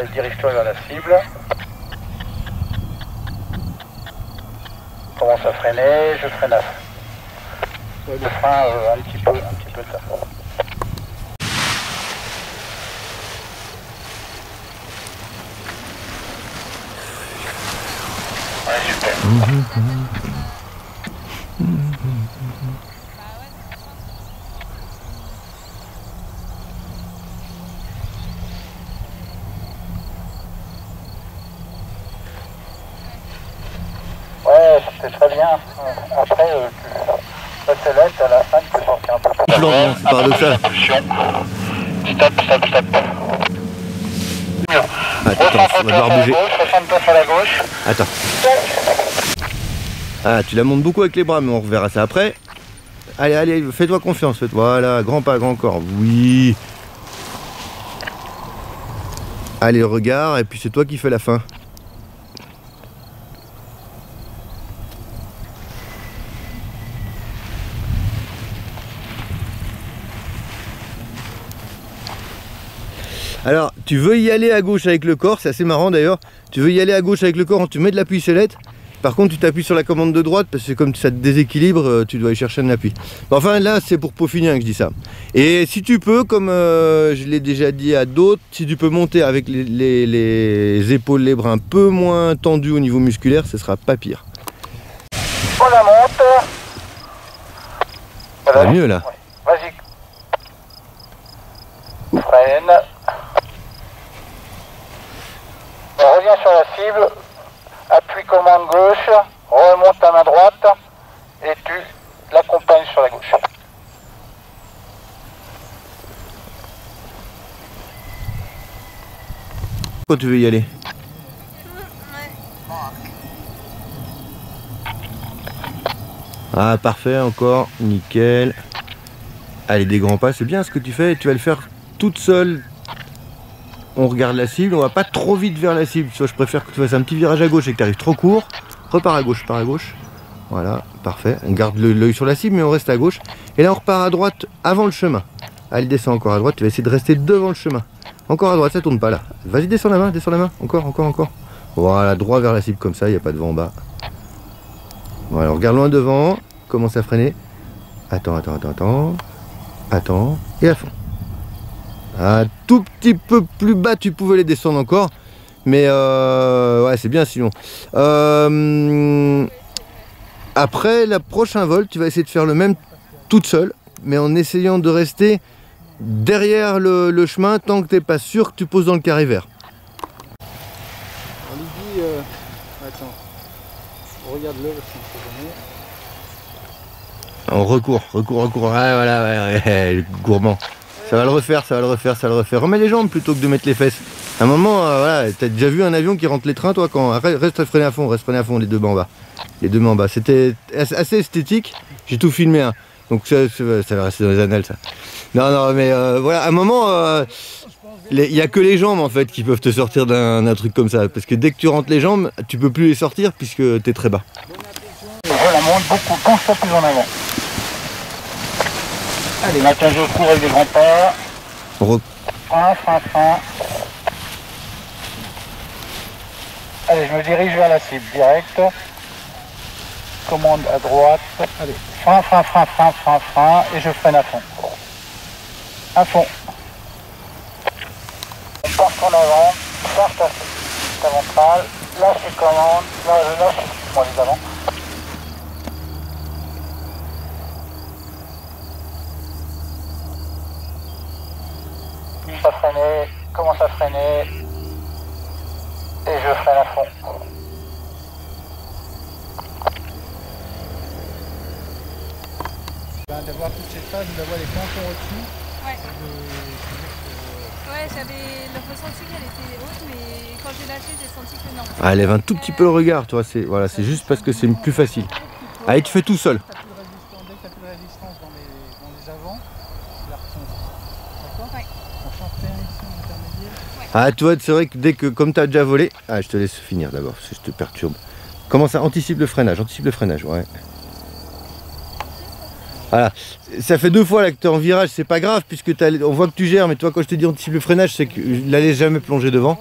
Allez, dirige-toi vers la cible. Commence à freiner, je freine à fond. Je freine un petit peu de ça. Ouais, super. Ouais, c'est très bien. Après, la sellette, à la fin, tu peux sortir un peu plus. Lent, c'est paradoxal. Stop. Attends, on va devoir bouger. 69 à la gauche. Attends. Ah, tu la montes beaucoup avec les bras, mais on reverra ça après. Allez, fais-toi confiance. Voilà, grand pas, grand corps. Oui. Allez, le regard, et puis c'est toi qui fais la fin. Alors, tu veux y aller à gauche avec le corps, c'est assez marrant d'ailleurs. Tu veux y aller à gauche avec le corps, tu mets de l'appui sellette. Par contre, tu t'appuies sur la commande de droite parce que comme ça te déséquilibre, tu dois y chercher un appui. Enfin, là, c'est pour peaufiner que je dis ça. Et si tu peux, comme je l'ai déjà dit à d'autres, si tu peux monter avec les épaules, les bras un peu moins tendus au niveau musculaire, ce sera pas pire. On la monte. Ça va mieux là. Ouais. Vas-y. Freine. On revient sur la cible. Appuie commande gauche, remonte ta main droite et tu l'accompagnes sur la gauche. Quand tu veux y aller? Ah parfait, encore, nickel. Allez, des grands pas, c'est bien ce que tu fais, tu vas le faire toute seule. On regarde la cible, on va pas trop vite vers la cible. Soit je préfère que tu fasses un petit virage à gauche et que tu arrives trop court. Repars à gauche, pars à gauche. Voilà, parfait. On garde l'œil sur la cible, mais on reste à gauche. Et là, on repart à droite avant le chemin. Allez, descends encore à droite, tu vas essayer de rester devant le chemin. Encore à droite, ça tourne pas là. Vas-y, descends la main, encore. Voilà, droit vers la cible comme ça, il n'y a pas de vent en bas. Voilà, on regarde loin devant, commence à freiner. Attends, et à fond. Un tout petit peu plus bas, tu pouvais les descendre encore. Mais ouais, c'est bien sinon. Après, le prochain vol, tu vas essayer de faire le même toute seule. Mais en essayant de rester derrière le chemin tant que tu n'es pas sûr que tu poses dans le carré vert. On lui dit... Attends. Regarde-le parce qu'on sait jamais. On recourt. Ouais, voilà, ouais, gourmand. Ça va le refaire. Remets les jambes plutôt que de mettre les fesses. À un moment, voilà, t'as déjà vu un avion qui rentre les trains, toi, quand reste freiner à fond, les deux mains en bas. C'était assez esthétique. J'ai tout filmé, hein. Donc ça va rester dans les annales, ça. Non, mais voilà, à un moment, il n'y a que les jambes en fait qui peuvent te sortir d'un truc comme ça, parce que dès que tu rentres les jambes, tu peux plus les sortir puisque tu es très bas. Je la monte beaucoup, pense plus en avant. Allez, maintenant je cours avec des grands pas. Frein. Allez, je me dirige vers la cible, direct. Commande à droite. Allez, frein, et je freine à fond. À fond. On part en avant, charge ta ventrale, lâche les commandes, lâche les avant. Commence à freiner, et je freine à fond. D'avoir toute cette phase, d'avoir les pointons au-dessus. Ouais. Ouais, j'avais le ressenti qu'elle était haute, mais quand j'ai lâché, j'ai senti que non. Ah, lève un tout petit peu le regard, toi. C'est juste parce que c'est plus facile. Allez, tu fais tout seul. Dès que tu as plus de résistance dans les avants, tu la retiens. D'accord? Ouais. On change ici en intermédiaire. Ah, tu vois, c'est vrai que dès que, comme tu as déjà volé... Ah, je te laisse finir d'abord, parce que je te perturbe. Commence à anticiper le freinage, ouais. Voilà, ça fait 2 fois là que tu es en virage, c'est pas grave puisque on voit que tu gères, mais toi quand je te dis anticipe le freinage, c'est que la laisse jamais plonger devant.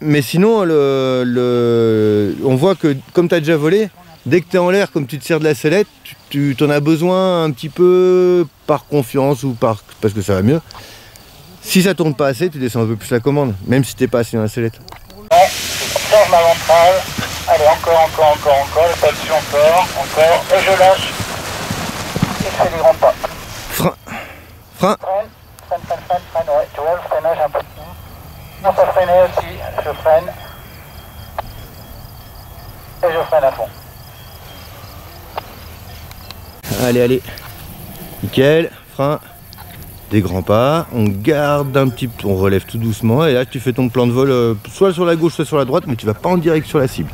Mais sinon, on voit que comme tu as déjà volé, dès que tu es en l'air, comme tu te sers de la sellette, tu en as besoin un petit peu par confiance ou parce que ça va mieux. Si ça tourne pas assez, tu descends un peu plus la commande, même si t'es pas assis dans la sellette. Change ma ventrale. Allez, encore, le pas dessus, encore, et je lâche. Et je fais des grands pas. Frein. Freine, ouais, tu vois le freinage un peu. Non, ça freinait aussi, je freine. Et je freine à fond. Allez. Nickel, frein. Des grands pas, on garde un petit peu, on relève tout doucement et là tu fais ton plan de vol soit sur la gauche soit sur la droite, mais tu vas pas en direct sur la cible.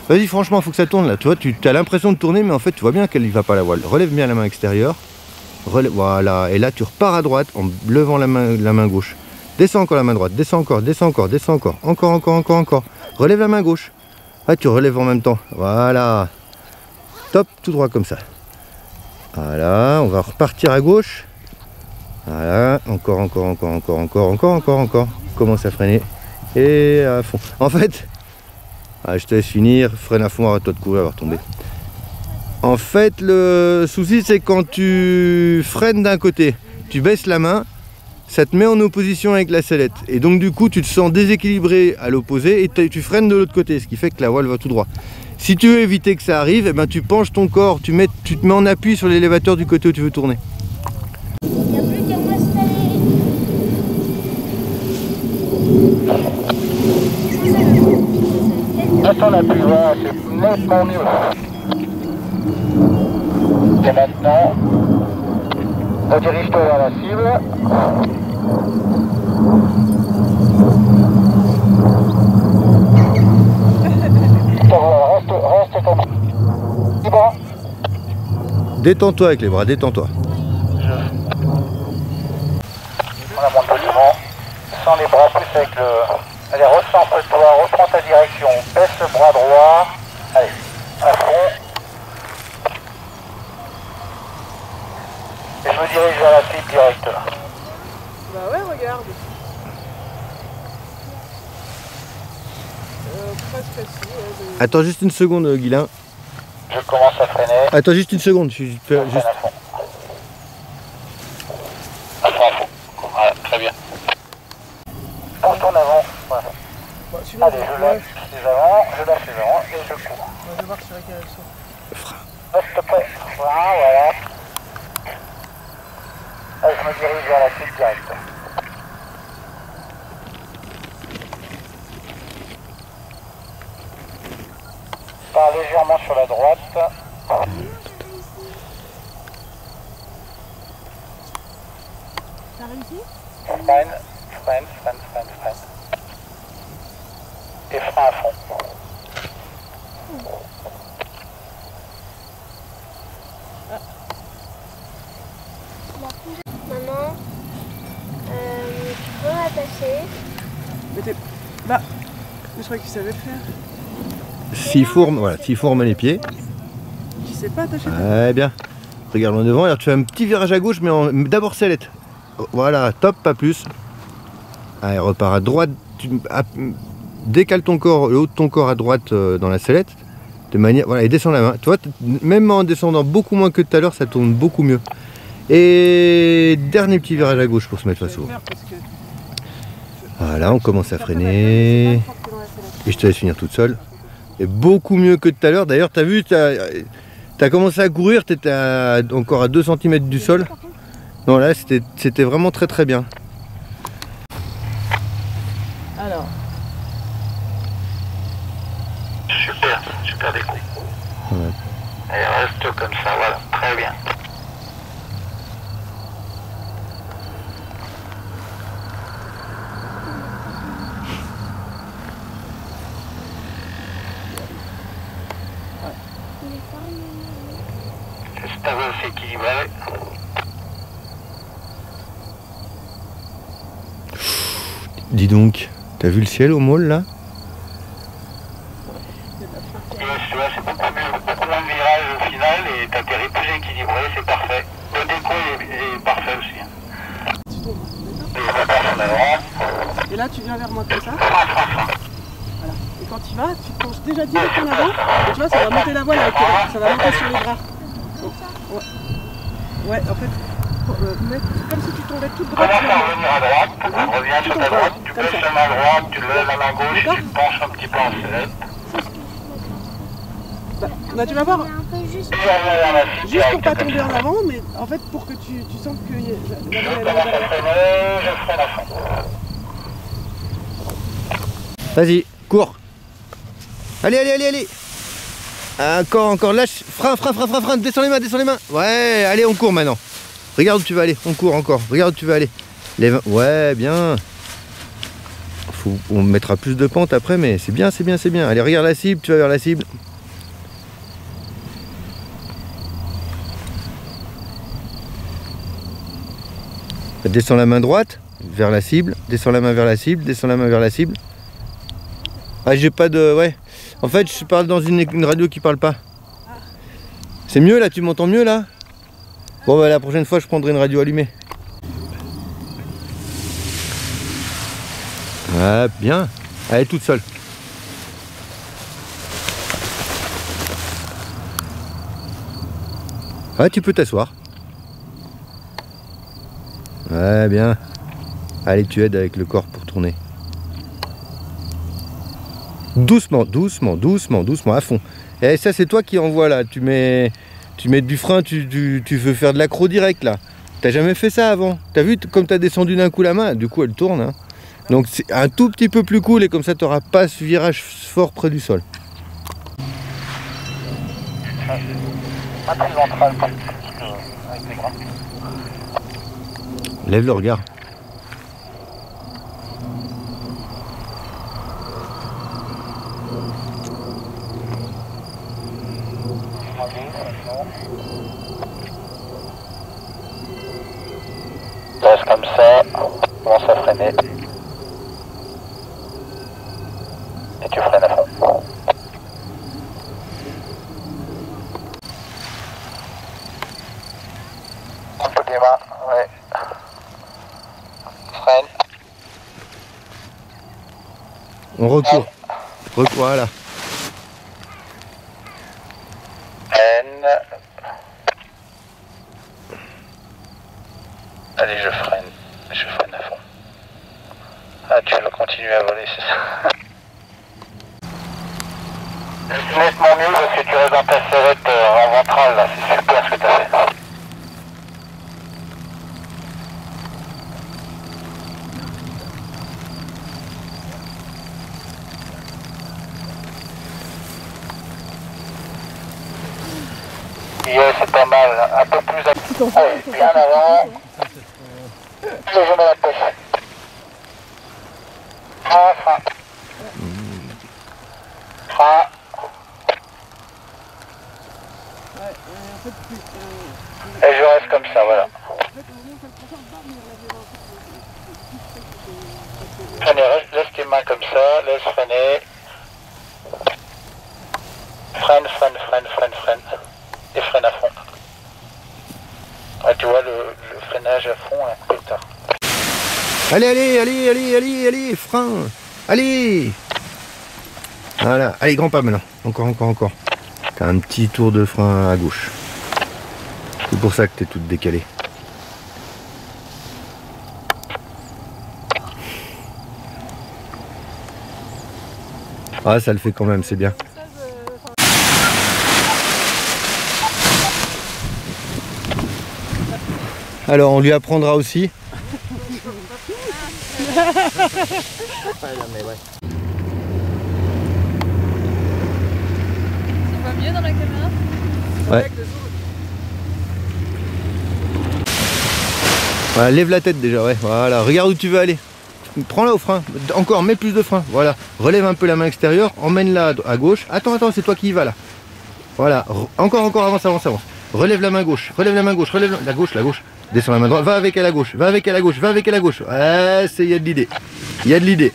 Vas-y, franchement, il faut que ça tourne là, tu vois, tu as l'impression de tourner mais en fait tu vois bien qu'elle ne va pas la voile. Relève bien la main extérieure, voilà, et là tu repars à droite en levant la main gauche. Descends encore la main droite, descends encore, encore. Relève la main gauche. Ah, tu relèves en même temps, voilà. Top, tout droit comme ça. Voilà, on va repartir à gauche. Voilà, encore. Commence à freiner. Et à fond. En fait, je te laisse finir. Freine à fond, arrête-toi de courir, elle va retomber. En fait, le souci, c'est quand tu freines d'un côté, tu baisses la main, ça te met en opposition avec la sellette. Et donc, du coup, tu te sens déséquilibré à l'opposé et tu freines de l'autre côté, ce qui fait que la voile va tout droit. Si tu veux éviter que ça arrive, eh ben, tu penches ton corps, tu te mets en appui sur l'élévateur du côté où tu veux tourner. Attends l'appui, voilà, c'est nettement mieux. Et maintenant, redirige-toi vers la cible. Reste comme ça. Libre. Détends-toi avec les bras, détends-toi. On la monte doucement, sans les bras, plus avec le... Allez, recentre-toi, reprends ta direction, baisse le bras droit, allez, à fond. Et je me dirige vers la cible directe là. Bah ouais, regarde. Presque assis. Attends juste une seconde, Guilain. Je commence à freiner. Attends juste une seconde, je fais juste... À fond. À fond. Voilà, très bien. On tourne avant. Voilà. Bah, Allez, je lâche les avant, et je cours. On va voir sur laquelle elles sont. Reste prêt. Voilà. Allez, je me dirige vers la cible directe. Je pars légèrement sur la droite. T'as réussi? Freine. Et frein à fond. Maman, tu peux m'attacher? Mais t'es... Bah, je croyais qu'il savait le faire. S'il faut remet les pieds. Tu sais pas attacher? Ouais, bien. Regarde en devant, alors tu fais un petit virage à gauche, mais d'abord sellette. Voilà, top, pas plus. Allez, repars à droite. Décale ton corps, le haut de ton corps à droite dans la sellette. De manière, voilà, et descends la main. Tu vois, même en descendant beaucoup moins que tout à l'heure, ça tourne beaucoup mieux. Et dernier petit virage à gauche pour se mettre face au. Voilà, on commence à freiner. Et je te laisse finir toute seule. Et beaucoup mieux que tout à l'heure. D'ailleurs, tu as vu, tu as commencé à courir, tu étais encore à 2 cm du sol. Non, là, c'était vraiment très très bien. Alors. Super déco. Ouais. Et reste comme ça, voilà, très bien. Ta voile s'équilibre. Dis donc, t'as vu le ciel au môle là? C'est beaucoup moins de virage au final et t'atterris plus équilibré, c'est parfait. Le déco est parfait aussi. Tu tournes. Les vapeurs en avant. Et là, là, tu viens vers moi comme ça. Voilà. Et quand tu vas, tu te penches déjà direct en avant. Et tu vois, ça va monter la voile avec tes bras. Ça va monter sur les bras. Donc, ouais, en fait, comme si tu tombais toute droite. Commence à revenir à droite, reviens sur ta droite, tu lèves la main droite, tu lèves la main gauche, tu te penches un petit peu en sellette. Bah, tu vas voir, Un peu juste. juste pour pas tomber en avant, mais en fait pour que tu sens que la voile est derrière. Je freine à fond. Vas-y, cours. Allez, allez, allez, allez. Encore, lâche. Frein, descends les mains. Ouais, allez, on court maintenant. Regarde où tu vas aller, on court encore. Regarde où tu vas aller. Ouais, bien. On mettra plus de pente après, mais c'est bien. Allez, regarde la cible, tu vas vers la cible. Descends la main droite, vers la cible. Descends la main vers la cible, Ah, j'ai pas de... Ouais. En fait, je parle dans une radio qui parle pas. C'est mieux là, tu m'entends mieux là? Bon bah la prochaine fois je prendrai une radio allumée. Ah bien. Elle est toute seule. Ah tu peux t'asseoir. Ouais bien. Allez tu aides avec le corps pour tourner. Doucement à fond. Et ça c'est toi qui envoie là, tu mets du frein, tu veux faire de l'accro direct là. T'as jamais fait ça avant. T'as vu comme t'as descendu d'un coup la main, du coup elle tourne. Hein. Donc c'est un tout petit peu plus cool et comme ça t'auras pas ce virage fort près du sol. Lève le regard. Laisse comme ça, commence à freiner. Et tu freines à fond. Un peu des mains, ouais. Freine. On recourt. Voilà. Freine. Allez, je freine à fond. Ah, tu vas continuer à voler, c'est ça. C'est nettement mieux parce que tu restes dans ta sellette en ventrale, là. C'est super ce que tu as fait. Yeah, c'est pas mal, un peu plus à... Allez, bien avant. Je mets la pêche. Frein. Et je reste comme ça, voilà. Freine, laisse tes mains comme ça, laisse freiner. Freine. Et freine à fond. Ouais, tu vois le freinage à fond, un peu tard. Allez, frein. Allez. Voilà, allez, grand pas maintenant. Encore. T'as un petit tour de frein à gauche. C'est pour ça que t'es toute décalée. Ah, ça le fait quand même, c'est bien. Alors, on lui apprendra aussi. Tu vois mieux dans la caméra? Ouais. Voilà, lève la tête déjà, ouais. Voilà, regarde où tu veux aller. Prends-la au frein. Encore, mets plus de frein. Voilà. Relève un peu la main extérieure. Emmène-la à gauche. Attends, c'est toi qui y vas là. Voilà. Encore, avance. Relève la main gauche. Relève la gauche. Descends la main droite. Va avec elle à gauche. Ouais, il y a de l'idée.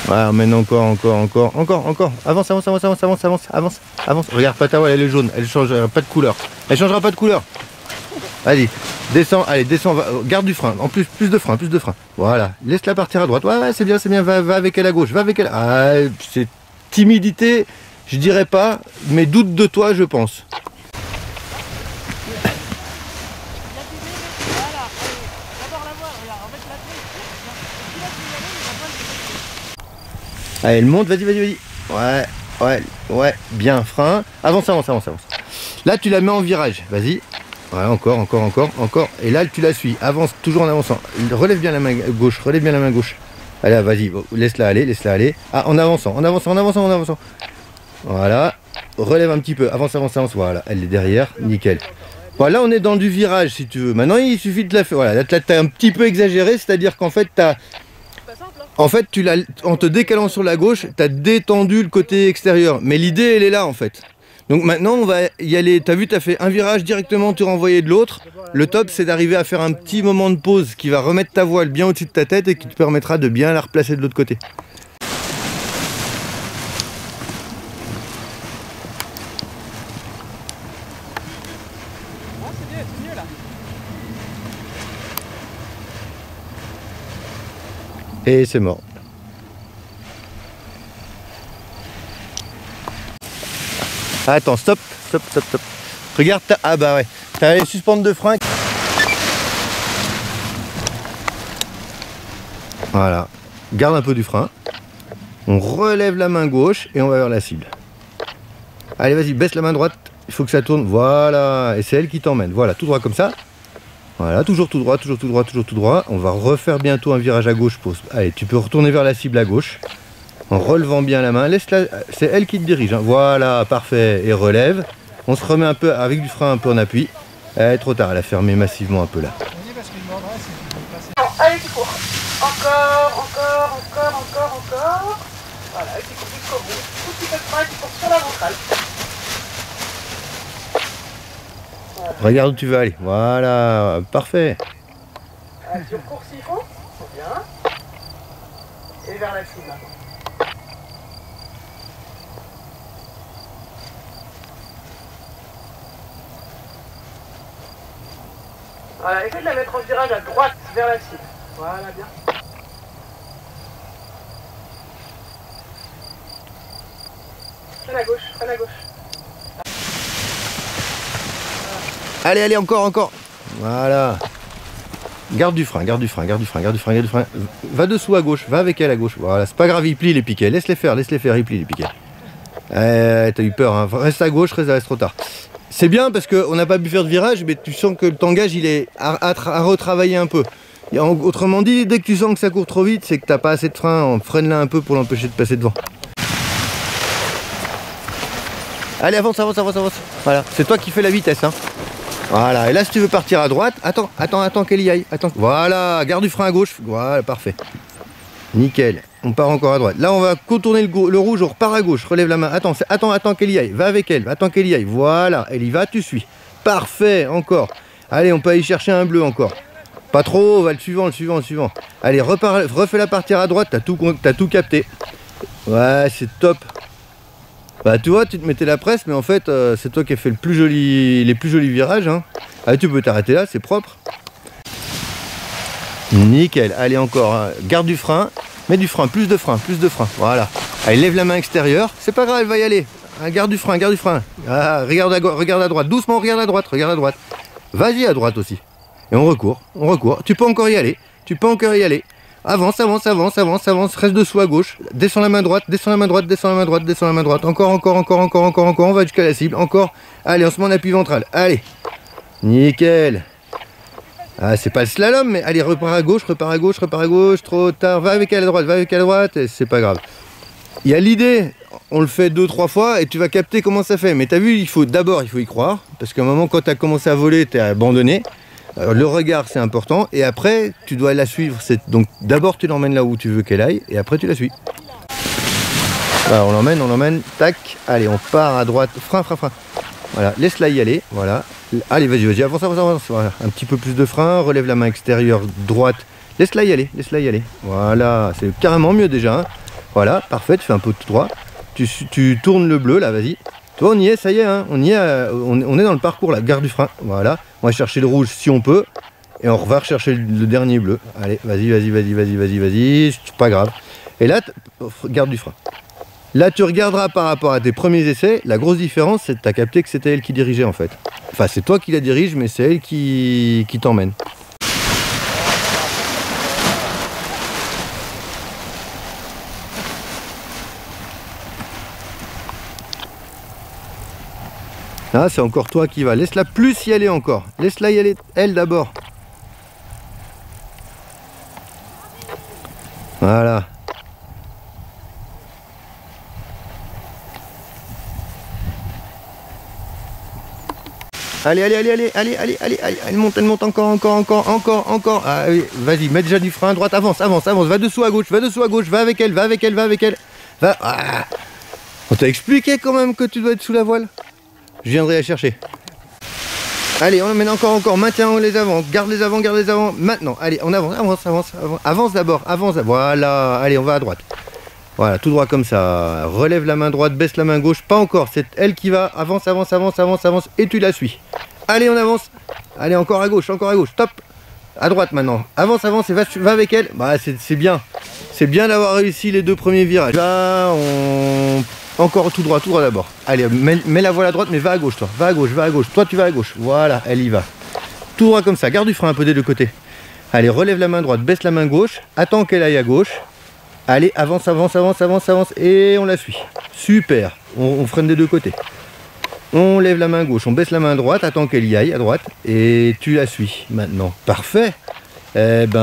Voilà, emmène encore. Avance. Regarde pas ta voile, elle est jaune. Elle changera pas de couleur. Vas-y. Descends, allez, descends, garde du frein. En plus de frein, plus de frein. Voilà, laisse-la partir à droite. Ouais, c'est bien, va avec elle à gauche, va avec elle. Ah, c'est timidité, je dirais pas, mais doute de toi, je pense. Allez, elle monte, vas-y. Ouais, bien, frein. Avance. Là, tu la mets en virage, vas-y. Voilà, encore. Et là, tu la suis. Avance, toujours en avançant. Relève bien la main gauche, Allez, vas-y, laisse-la aller. Ah, en avançant. Voilà. Relève un petit peu. Avance. Voilà, elle est derrière. Nickel. Voilà, on est dans du virage, si tu veux. Maintenant, il suffit de la faire. Voilà, là, t'as un petit peu exagéré, c'est-à-dire qu'en fait, en fait, en te décalant sur la gauche, tu as détendu le côté extérieur. Mais l'idée, elle est là, en fait. Donc maintenant, on va y aller. Tu as vu, tu as fait un virage directement, tu renvoyais de l'autre. Le top, c'est d'arriver à faire un petit moment de pause qui va remettre ta voile bien au-dessus de ta tête et qui te permettra de bien la replacer de l'autre côté. C'est mieux là. Et c'est mort. Attends, stop. Regarde, ah bah ouais, t'as les suspentes de frein. Voilà, garde un peu du frein. On relève la main gauche et on va vers la cible. Allez, vas-y, baisse la main droite. Il faut que ça tourne. Voilà, et c'est elle qui t'emmène. Voilà, tout droit comme ça. Voilà, toujours tout droit. On va refaire bientôt un virage à gauche. Allez, tu peux retourner vers la cible à gauche. En relevant bien la main. C'est elle qui te dirige. Hein. Voilà, parfait. Et relève. On se remet un peu avec du frein un peu en appui. Trop tard, elle a fermé massivement un peu là. Allez, tu cours. Encore. Voilà, tu cours jusqu'au bout. Tout petit peu de frein, tu cours sur la ventrale. Voilà. Regarde où tu veux aller. Voilà, parfait. Allez, tu recours s'il faut. C'est bien. Et vers la cible maintenant. Voilà, essaie de la mettre en virage à droite vers la cible. Voilà, bien. Freine à gauche. Allez, encore. Voilà. Garde du frein. Va dessous à gauche, va avec elle à gauche. Voilà, c'est pas grave, il plie les piquets. Laisse-les faire, il plie les piquets. T'as eu peur, hein. Reste à gauche, reste trop tard. C'est bien parce qu'on n'a pas pu faire de virage, mais tu sens que le tangage il est à retravailler un peu. Autrement dit, dès que tu sens que ça court trop vite, c'est que t'as pas assez de frein, freine-la un peu pour l'empêcher de passer devant. Allez, avance. Voilà, c'est toi qui fais la vitesse. Hein. Voilà, et là si tu veux partir à droite, attends qu'elle y aille. Voilà, garde du frein à gauche. Voilà, parfait. Nickel. On part encore à droite. Là, on va contourner le rouge, on repart à gauche. Relève la main. Attends qu'elle y aille. Va avec elle. Attends qu'elle y aille. Voilà, elle y va, tu suis. Parfait, encore. Allez, on peut aller chercher un bleu encore. Pas trop, va le suivant. Allez, refais-la partir à droite. T'as tout capté. Ouais, c'est top. Bah, tu vois, tu te mettais la presse, mais en fait, c'est toi qui as fait les plus jolis virages. Hein. Allez, tu peux t'arrêter là, c'est propre. Nickel. Allez, encore. Hein. Garde du frein. Mets du frein, plus de frein. Voilà. Allez, lève la main extérieure. C'est pas grave, elle va y aller. Ah, garde du frein. Ah, regarde à droite. Doucement, regarde à droite. Vas-y à droite aussi. Et on recourt. Tu peux encore y aller. Avance. Reste dessous à gauche. Descends la main droite. Encore. On va jusqu'à la cible. Encore. Allez, on se met en appui ventral. Allez. Nickel. Ah, c'est pas le slalom, mais allez, repars à gauche, trop tard, va avec elle à droite, et c'est pas grave. Il y a l'idée, on le fait 2-3 fois, et tu vas capter comment ça fait. Mais t'as vu, d'abord, il faut y croire, parce qu'à un moment, quand t'as commencé à voler, t'es abandonné. Alors, le regard, c'est important, et après, tu dois la suivre. Donc, d'abord, tu l'emmènes là où tu veux qu'elle aille, et après, tu la suis. Alors, on l'emmène, tac, allez, on part à droite, frein. Voilà, laisse-la y aller, voilà. Allez, vas-y, avance. Voilà. Un petit peu plus de frein, relève la main extérieure droite. Laisse-la y aller. Voilà, c'est carrément mieux déjà. Hein. Voilà, parfait, tu fais un peu tout droit. Tu tournes le bleu, là, vas-y. Tu vois, on y est, ça y est, hein, on y est, on est dans le parcours là, garde du frein, voilà. On va chercher le rouge si on peut, et on va rechercher le dernier bleu. Allez, vas-y, vas-y, vas-y, vas-y, vas-y, vas-y, c'est pas grave. Et là, garde du frein. Là, tu regarderas par rapport à tes premiers essais, la grosse différence, c'est que tu as capté que c'était elle qui dirigeait en fait. Enfin, c'est toi qui la dirige, mais c'est elle qui t'emmène. Là, c'est encore toi qui va. Laisse-la plus y aller encore. Laisse-la y aller, elle d'abord. Voilà. Allez, allez, allez, allez, allez, allez, allez, allez, elle monte encore. Ah oui, vas-y, mets déjà du frein à droite, avance, va dessous à gauche, va avec elle. Va. Ah. On t'a expliqué quand même que tu dois être sous la voile. Je viendrai la chercher. Allez, on emmène encore, maintiens les avant, garde les avant. Maintenant, allez, on avance d'abord, voilà, allez, on va à droite. Voilà, tout droit comme ça. Relève la main droite, baisse la main gauche. Pas encore, c'est elle qui va. Avance. Et tu la suis. Allez, on avance. Allez, encore à gauche. Top. À droite maintenant. Avance et va avec elle. Bah, c'est bien. C'est bien d'avoir réussi les 2 premiers virages. Là, encore tout droit d'abord. Allez, mets la voile à droite, mais va à gauche, toi. Va à gauche. Toi, tu vas à gauche. Voilà, elle y va. Tout droit comme ça. Garde du frein un peu des 2 côtés. Allez, relève la main droite, baisse la main gauche. Attends qu'elle aille à gauche. Allez, avance, et on la suit. Super, on freine des 2 côtés. On lève la main gauche, on baisse la main droite, attends qu'elle y aille à droite, et tu la suis maintenant. Parfait. Eh ben,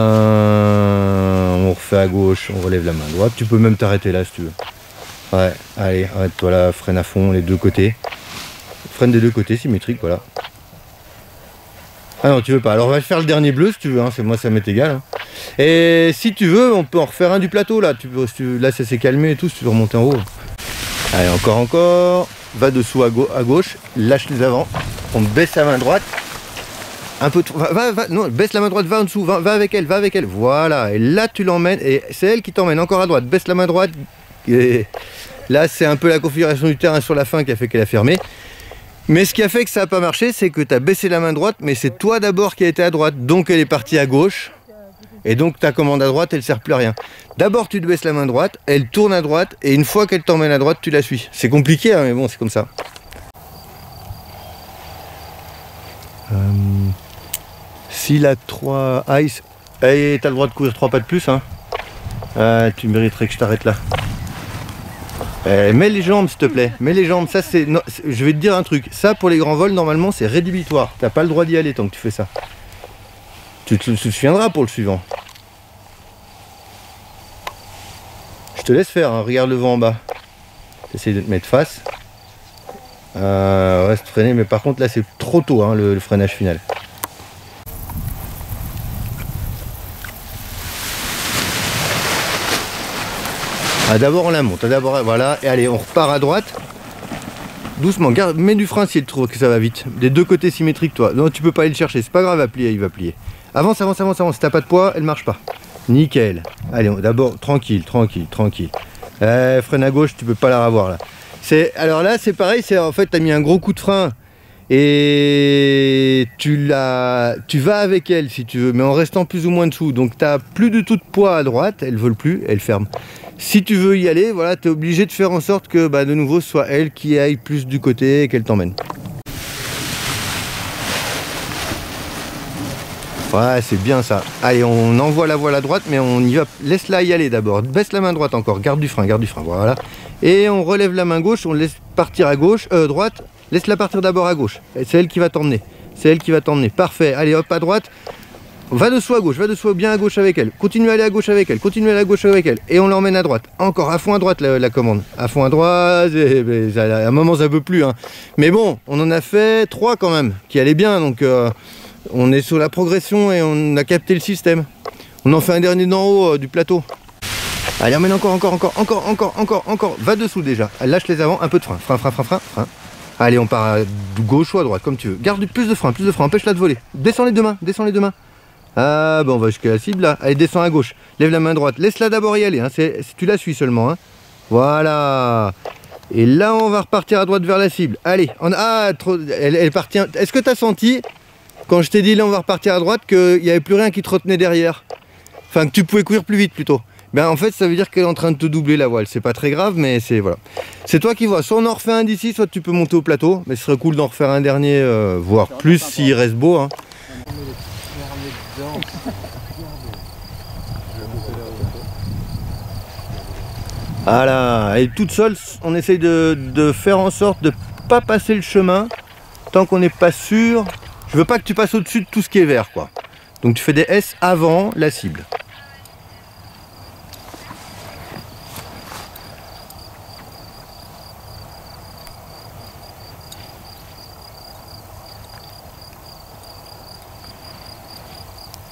on refait à gauche, on relève la main droite. Tu peux même t'arrêter là si tu veux. Ouais, allez, arrête-toi là, freine à fond les 2 côtés. Freine des 2 côtés, symétrique, voilà. Ah non, tu veux pas. Alors on va faire le dernier bleu si tu veux, hein. Moi ça m'est égal. Hein. Et si tu veux, on peut en refaire un du plateau là. Là ça s'est calmé et tout, si tu veux remonter en haut. Allez, encore. Va dessous à gauche, lâche les avant. On baisse la main droite. Un peu trop. Non, baisse la main droite, va en dessous, va avec elle. Voilà. Et là tu l'emmènes. Et c'est elle qui t'emmène encore à droite. Baisse la main droite. Et là c'est un peu la configuration du terrain sur la fin qui a fait qu'elle a fermé. Mais ce qui a fait que ça n'a pas marché, c'est que tu as baissé la main droite, mais c'est toi d'abord qui a été à droite. Donc elle est partie à gauche. Et donc ta commande à droite, elle ne sert plus à rien. D'abord tu te baisses la main droite, elle tourne à droite, et une fois qu'elle t'emmène à droite, tu la suis. C'est compliqué, hein, mais bon, c'est comme ça. Si la 3 ice, et t'as le droit de courir 3 pas de plus, hein. Tu mériterais que je t'arrête là. Mets les jambes s'il te plaît, mets les jambes, ça c'est... Je vais te dire un truc, ça pour les grands vols normalement c'est rédhibitoire, t'as pas le droit d'y aller tant que tu fais ça. Tu te souviendras pour le suivant. Je te laisse faire, hein. Regarde le vent en bas. Essaye de te mettre face. Reste freiné, mais par contre là c'est trop tôt, hein, le freinage final. Ah, d'abord on la monte, voilà, et allez on repart à droite. Doucement, garde, mets du frein si tu trouves que ça va vite. Des 2 côtés symétriques toi. Non, tu peux pas aller le chercher, c'est pas grave, il va plier. Avance, si t'as pas de poids, elle marche pas. Nickel. Allez, d'abord, tranquille. Freine à gauche, tu peux pas la revoir là. Alors là, c'est pareil, en fait, t'as mis un gros coup de frein. Et tu vas avec elle si tu veux, mais en restant plus ou moins dessous. Donc t'as plus du tout de poids à droite, elle vole plus, elle ferme. Si tu veux y aller, voilà, tu es obligé de faire en sorte que de nouveau ce soit elle qui aille plus du côté et qu'elle t'emmène. Ouais, c'est bien ça. Allez, on envoie la voile à droite, mais on y va. Laisse-la y aller d'abord. Baisse la main droite encore. Garde du frein, voilà. Et on relève la main gauche, on laisse partir à gauche, droite. Laisse-la partir d'abord à gauche. C'est elle qui va t'emmener. Parfait. Allez, hop, à droite. Va dessous à gauche, bien à gauche avec elle. Continue à aller à gauche avec elle. Et on l'emmène à droite. Encore à fond à droite la commande. À fond à droite. À un moment ça peut plus. Hein. Mais bon, on en a fait 3 quand même, qui allaient bien. Donc on est sur la progression et on a capté le système. On en fait un dernier d'en haut du plateau. Allez, emmène encore. Va dessous déjà. Lâche les avant, un peu de frein. Frein. Allez, on part de gauche ou à droite, comme tu veux. Garde plus de frein. Empêche-la de voler. Descends les deux mains. Ah, bon, on va jusqu'à la cible là. Allez, descends à gauche. Lève la main droite. Laisse-la d'abord y aller. Hein. Tu la suis seulement. Hein. Voilà. Et là, on va repartir à droite vers la cible. Allez, elle est partie. Est-ce que tu as senti, quand je t'ai dit là, on va repartir à droite, qu'il n'y avait plus rien qui te retenait derrière? Enfin, que tu pouvais courir plus vite plutôt. Ben, en fait, ça veut dire qu'elle est en train de te doubler la voile. C'est pas très grave, mais c'est voilà. C'est toi qui vois. Soit on en refait un d'ici, soit tu peux monter au plateau. Mais ce serait cool d'en refaire un dernier, voire plus s'il reste beau. Hein. Voilà, elle est toute seule, on essaye de faire en sorte de ne pas passer le chemin tant qu'on n'est pas sûr. Je veux pas que tu passes au-dessus de tout ce qui est vert, quoi. Donc tu fais des S avant la cible.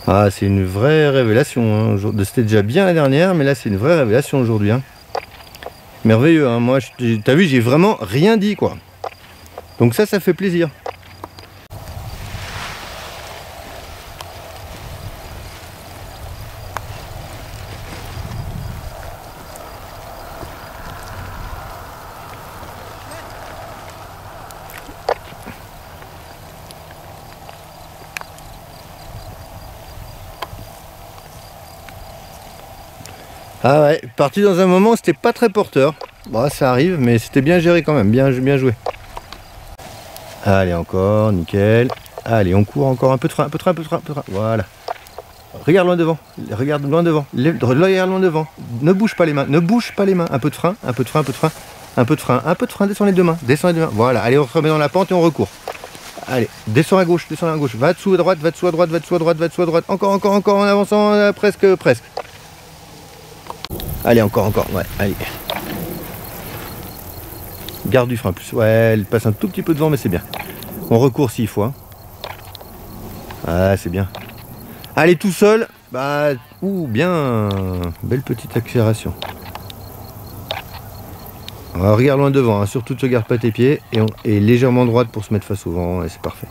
Ah, c'est une vraie révélation, hein. C'était déjà bien la dernière, mais là c'est une vraie révélation aujourd'hui. Hein. Merveilleux, hein. Moi, t'as vu, j'ai vraiment rien dit, quoi. Donc ça fait plaisir. Ah ouais, parti dans un moment, c'était pas très porteur. Bon, ça arrive, mais c'était bien géré quand même, bien joué. Allez, encore, nickel. Allez, on court encore un peu de frein, voilà. Regarde loin devant, regarde loin devant, regarde loin devant. Ne bouge pas les mains, Un peu de frein, un peu de frein, descends les deux mains, Voilà, allez, on se remet dans la pente et on recourt. Allez, descends à gauche, va dessous à droite, encore, en avançant, presque. Allez, encore, ouais, allez. Garde du frein plus, ouais, elle passe un tout petit peu devant, mais c'est bien. On recourt s'il faut. Hein. Ah, c'est bien. Allez, tout seul, bah, bien. Belle petite accélération. Alors, regarde loin devant, hein. Surtout ne te garde pas tes pieds, et légèrement droite pour se mettre face au vent, et c'est parfait.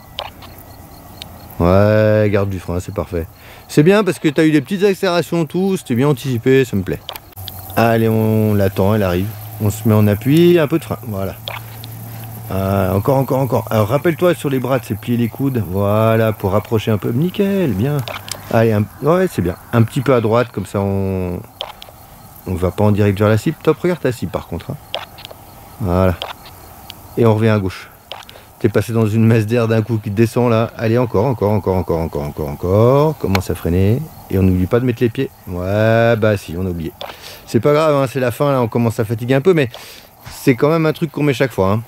Ouais, garde du frein, c'est parfait. C'est bien parce que tu as eu des petites accélérations, tout, c'était bien anticipé, ça me plaît. Allez, on l'attend, elle arrive. On se met en appui, un peu de frein, voilà. Encore. Alors rappelle-toi sur les bras de plier les coudes, voilà, pour rapprocher un peu. Nickel, bien. Allez, ouais, c'est bien. Un petit peu à droite, comme ça on va pas en direct vers la cible. Top, regarde ta cible par contre. Hein. Voilà. Et on revient à gauche. T'es passé dans une masse d'air d'un coup qui descend là. Allez, encore. Commence à freiner. Et on n'oublie pas de mettre les pieds. Ouais, bah si, on a oublié. C'est pas grave, hein, c'est la fin, là, on commence à fatiguer un peu, mais c'est quand même un truc qu'on met chaque fois. Hein.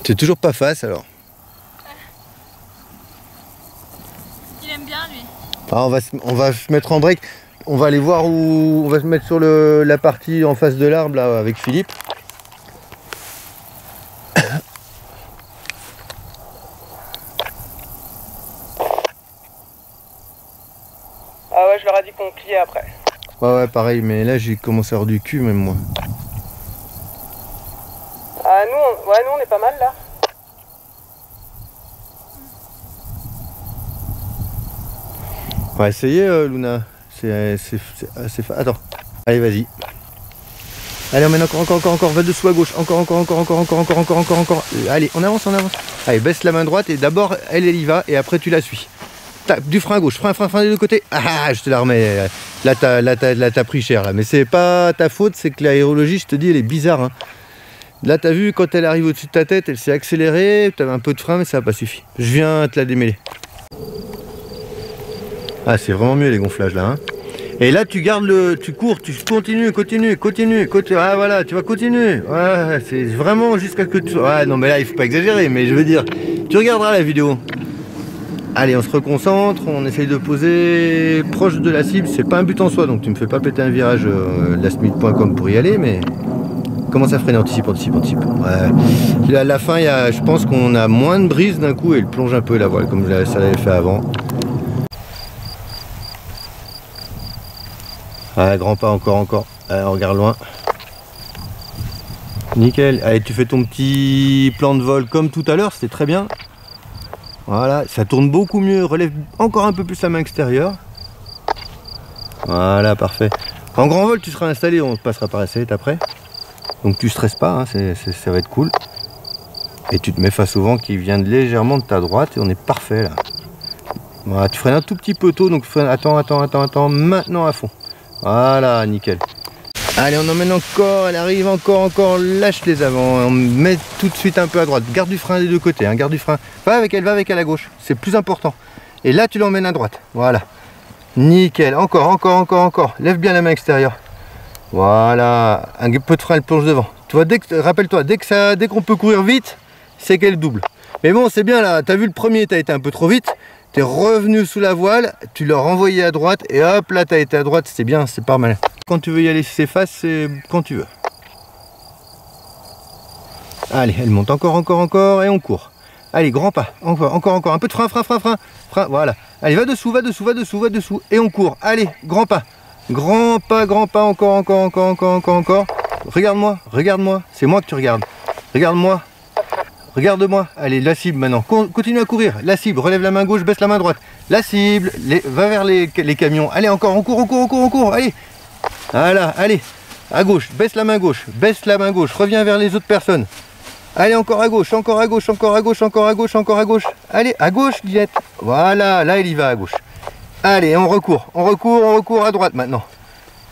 C'est toujours pas face, alors. Il aime bien, lui. Ah, on va se mettre en break. On va aller voir où... On va se mettre sur la partie en face de l'arbre, là, avec Philippe. Ah ouais, je leur ai dit qu'on pliait après. Ouais, pareil, mais là j'ai commencé à avoir du cul même moi. Ah nous on est pas mal là. On va essayer Luna. C'est assez Attends. Allez, vas-y. Allez, on mène encore. Va dessous à gauche. Encore. Allez, on avance. Allez, baisse la main droite et d'abord elle y va et après tu la suis. Du frein à gauche, frein des deux côtés. Ah, je te la remets. Là, t'as pris cher, là. Mais c'est pas ta faute, c'est que l'aérologie, je te dis, elle est bizarre. Hein. Là, t'as vu, quand elle arrive au-dessus de ta tête, elle s'est accélérée. T'avais un peu de frein, mais ça n'a pas suffi. Je viens te la démêler. Ah, c'est vraiment mieux, les gonflages, là. Hein. Et là, tu gardes tu cours, tu continues. Ah, voilà, tu vas continuer. Ouais, c'est vraiment jusqu'à ce que tu... Ouais, non, mais là, il faut pas exagérer, mais je veux dire, tu regarderas la vidéo. Allez, on se reconcentre, on essaye de poser proche de la cible, c'est pas un but en soi, donc tu me fais pas péter un virage lastminute.com pour y aller, mais commence à freiner, anticipe. Ouais. À la fin, je pense qu'on a moins de brise d'un coup et elle plonge un peu la voile, comme ça l'avait fait avant. Ah, grand pas, encore. Allez, on regarde loin. Nickel. Allez, tu fais ton petit plan de vol comme tout à l'heure, c'était très bien. Voilà, ça tourne beaucoup mieux, relève encore un peu plus la main extérieure. Voilà, parfait. En grand vol, tu seras installé, on passera par la sellette après. Donc tu stresses pas, hein, ça va être cool. Et tu te mets face au vent qui vient légèrement de ta droite et on est parfait là. Voilà, tu freines un tout petit peu tôt, donc attends, maintenant à fond. Voilà, nickel. Allez, on emmène encore, elle arrive encore, lâche les avants, on met tout de suite un peu à droite. Garde du frein des deux côtés, hein, garde du frein. Va avec elle à gauche, c'est plus important. Et là, tu l'emmènes à droite, voilà. Nickel, encore. Lève bien la main extérieure. Voilà, un peu de frein, elle plonge devant. Tu vois, rappelle-toi, dès qu'on peut courir vite, c'est qu'elle double. Mais bon, c'est bien là, t'as vu le premier, t'as été un peu trop vite. T'es revenu sous la voile, tu l'as renvoyé à droite et hop, là t'as été à droite, c'est bien, c'est pas mal. Quand tu veux y aller s'efface, c'est quand tu veux. Allez, elle monte encore et on court. Allez, grand pas, encore, un peu de frein, voilà. Allez, va dessous, et on court. Allez, grand pas, encore. Regarde-moi, c'est moi que tu regardes. Regarde-moi, allez, la cible maintenant, continue à courir, la cible, relève la main gauche, baisse la main droite, la cible, va vers les camions, allez encore, on court, allez, voilà, allez, à gauche, baisse la main gauche, reviens vers les autres personnes, allez, encore à gauche, allez, à gauche, Guillette, voilà, là il y va à gauche, allez, on recourt à droite maintenant,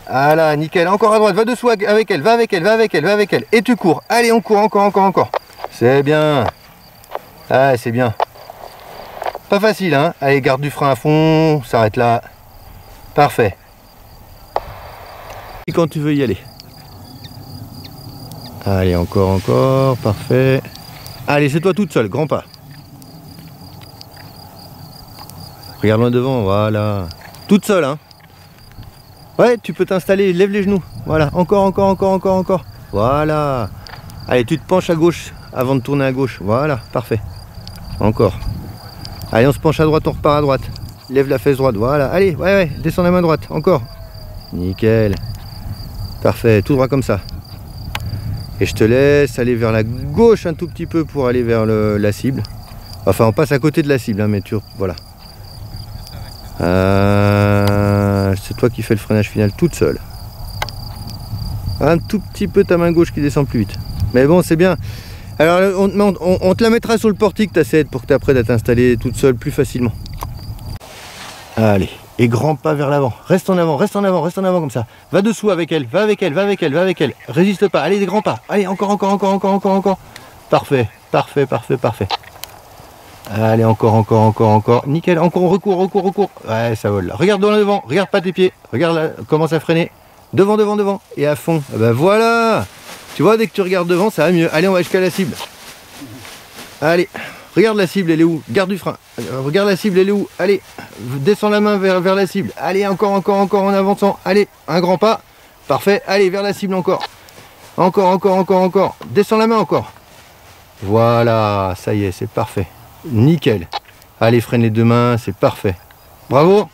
voilà, nickel, encore à droite, va dessous avec elle, va avec elle, et tu cours, allez, on court encore. C'est bien. Ah, c'est bien. Pas facile, hein. Allez, garde du frein à fond, s'arrête là. Parfait. Et quand tu veux y aller. Allez, encore, parfait. Allez, c'est toi toute seule, grand pas. Regarde loin devant, voilà. Toute seule, hein. Ouais, tu peux t'installer, lève les genoux. Voilà, encore. Voilà. Allez, tu te penches à gauche avant de tourner à gauche. Voilà, parfait. Encore. Allez, on se penche à droite, on repart à droite. Lève la fesse droite, voilà. Allez, ouais, descends la main droite, encore. Nickel. Parfait, tout droit comme ça. Et je te laisse aller vers la gauche un tout petit peu pour aller vers la cible. Enfin, on passe à côté de la cible, hein, mais voilà. C'est toi qui fais le freinage final toute seule. Un tout petit peu ta main gauche qui descend plus vite. Mais bon, c'est bien. Alors, on te la mettra sur le portique, ta sellette, pour que tu apprêtes à t'installer toute seule plus facilement. Allez, et grand pas vers l'avant. Reste en avant comme ça. Va dessous avec elle, va avec elle. Résiste pas, allez, des grands pas. Allez, encore. Parfait. Allez, encore. Nickel, encore, on recourt. Ouais, ça vole là. Regarde dans le devant, regarde pas tes pieds. Regarde là, commence à freiner. Devant. Et à fond. Ben voilà. Tu vois, dès que tu regardes devant, ça va mieux. Allez, on va jusqu'à la cible. Allez, regarde la cible, elle est où? Garde du frein. Regarde la cible, elle est où? Allez, descends la main vers la cible. Allez, encore en avançant. Allez, un grand pas. Parfait. Allez, vers la cible encore. Encore. Descends la main encore. Voilà, ça y est, c'est parfait. Nickel. Allez, freine les deux mains, c'est parfait. Bravo.